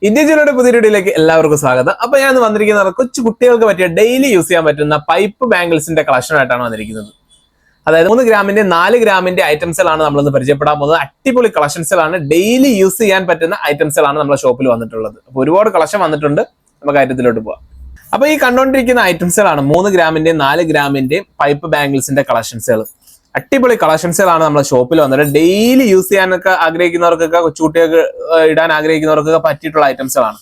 Indian ജ്വല്ലറിയുടെ പുതിയ വീഡിയോയിലേക്ക് എല്ലാവർക്കും സ്വാഗതം. അപ്പൊ ഞാൻ വന്നിരിക്കുന്നത് കൊച്ചു കുട്ടികൾക്ക് പറ്റിയ ഡെയിലി യൂസ് ചെയ്യാൻ പറ്റുന്ന പൈപ്പ് ബാംഗിൾസിന്റെ കളക്ഷൻ ആയിട്ടാണ് വന്നിരിക്കുന്നത്. അതായത് 3 ഗ്രാമിന്റെ 4 ഗ്രാമിന്റെ ഐറ്റംസുകളാണ് നമ്മളിന്ന് പരിചയപ്പെടാൻ പോകുന്നത്. അടിപൊളി കളക്ഷൻസുകളാണ്, ഡെയിലി യൂസ് ചെയ്യാൻ പറ്റുന്ന ഐറ്റംസുകളാണ് നമ്മുടെ ഷോപ്പിൽ വന്നിട്ടുള്ളത്. അപ്പൊ ഒരുപാട് കളക്ഷൻ വന്നിട്ടുണ്ട്, നമുക്ക് കാര്യത്തിലോട്ട് പോവാം. അപ്പൊ ഈ കണ്ടുകൊണ്ടിരിക്കുന്ന ഐറ്റംസുകളാണ് 3 ഗ്രാമിന്റെയും 4 ഗ്രാമിന്റെയും പൈപ്പ് ബാംഗിൾസിന്റെ കളക്ഷൻസുകൾ. അടിപൊളി കളക്ഷൻസുകളാണ് നമ്മുടെ ഷോപ്പിൽ വന്നത്. ഡെയിലി യൂസ് ചെയ്യാനൊക്കെ ആഗ്രഹിക്കുന്നവർക്കൊക്കെ, കൊച്ചുകുട്ടികൾക്ക് ഇടാൻ ആഗ്രഹിക്കുന്നവർക്കൊക്കെ പറ്റിയിട്ടുള്ള ഐറ്റംസുകളാണ്.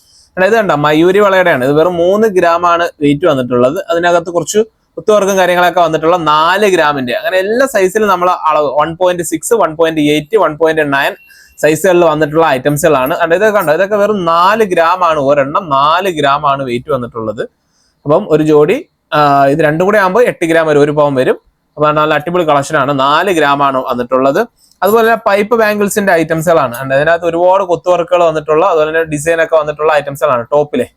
ഇത് കണ്ടോ, മയൂരി വളയുടെയാണ്. ഇത് വെറും 3 ഗ്രാമാണ് വെയിറ്റ് വന്നിട്ടുള്ളത്. അതിനകത്ത് കുറച്ച് കുത്തുവർക്കും കാര്യങ്ങളൊക്കെ വന്നിട്ടുള്ള 4 ഗ്രാമിന്റെ, അങ്ങനെ എല്ലാ സൈസിലും നമ്മൾ അളവ് 1.6, 1.8, 1.9 സൈസുകളിൽ വന്നിട്ടുള്ള ഐറ്റംസുകളാണ്. ഇതൊക്കെ കണ്ടോ, ഇതൊക്കെ വെറും 4 ഗ്രാമാണ്. ഒരെണ്ണം 4 ഗ്രാമാണ് വെയിറ്റ് വന്നിട്ടുള്ളത്. അപ്പം ഒരു ജോഡി ഇത് രണ്ടും കൂടെ ആകുമ്പോൾ 8 ഗ്രാം വരും, 1 പവൻ വരും. അപ്പൊ നല്ല അടിപൊളി കളക്ഷനാണ്. 4 ഗ്രാമാണ് വന്നിട്ടുള്ളത്. അതുപോലെ തന്നെ പൈപ്പ് ബാംഗിൾസിന്റെ ഐറ്റംസുകളാണ്. അതിനകത്ത് ഒരുപാട് കൊത്തുവർക്കുകൾ വന്നിട്ടുള്ള, അതുപോലെ തന്നെ ഡിസൈൻ ഒക്കെ വന്നിട്ടുള്ള ഐറ്റംസുകളാണ് ടോപ്പിലെ.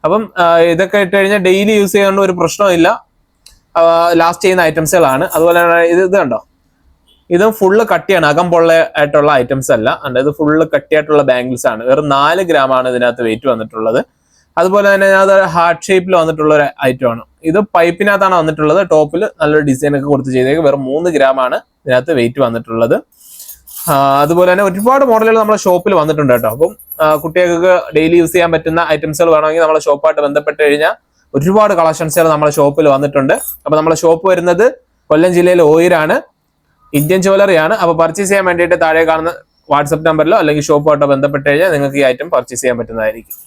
അപ്പം ഇതൊക്കെ ഇട്ട് കഴിഞ്ഞാൽ ഡെയിലി യൂസ് ചെയ്യാണ്ട് ഒരു പ്രശ്നമില്ല, ലാസ്റ്റ് ചെയ്യുന്ന ഐറ്റംസുകളാണ്. അതുപോലെ തന്നെ ഇത് കണ്ടോ, ഇതും ഫുള്ള് കട്ടിയാണ്, അകം പൊള്ള ആയിട്ടുള്ള ഐറ്റംസ് അല്ല. ഇത് ഫുള്ള് കട്ടിയായിട്ടുള്ള ബാംഗിൾസ് ആണ്. വെറും 4 ഗ്രാമാണ് ഇതിനകത്ത് വെയിറ്റ് വന്നിട്ടുള്ളത്. അതുപോലെ തന്നെ അത് ഹാർട്ട് ഷേപ്പിൽ വന്നിട്ടുള്ള ഒരു ഐറ്റം ആണ്. ഇത് പൈപ്പിനകത്താണ് വന്നിട്ടുള്ളത്. ടോപ്പിൽ നല്ലൊരു ഡിസൈൻ ഒക്കെ കൊടുത്ത് ചെയ്തേക്ക്. വെറും 3 ഗ്രാമാണ് ഇതിനകത്ത് വെയിറ്റ് വന്നിട്ടുള്ളത്. അതുപോലെ തന്നെ ഒരുപാട് മോഡലുകൾ നമ്മുടെ ഷോപ്പിൽ വന്നിട്ടുണ്ട് കേട്ടോ. അപ്പം കുട്ടികൾക്ക് ഡെയിലി യൂസ് ചെയ്യാൻ പറ്റുന്ന ഐറ്റംസുകൾ വേണമെങ്കിൽ നമ്മളെ ഷോപ്പായിട്ട് ബന്ധപ്പെട്ട് കഴിഞ്ഞാൽ ഒരുപാട് കളക്ഷൻസുകൾ നമ്മുടെ ഷോപ്പിൽ വന്നിട്ടുണ്ട്. അപ്പൊ നമ്മുടെ ഷോപ്പ് വരുന്നത് കൊല്ലം ജില്ലയിൽ ഓയൂരാണ്, ഇന്ത്യൻ ജ്വല്ലറിയാണ്. അപ്പൊ പർച്ചേസ് ചെയ്യാൻ വേണ്ടിയിട്ട് താഴെ കാണുന്ന വാട്സപ്പ് നമ്പറിലോ അല്ലെങ്കിൽ ഷോപ്പുമായിട്ടോ ബന്ധപ്പെട്ട് കഴിഞ്ഞാൽ നിങ്ങൾക്ക് ഈ ഐറ്റം പർച്ചേസ് ചെയ്യാൻ പറ്റുന്നതായിരിക്കും.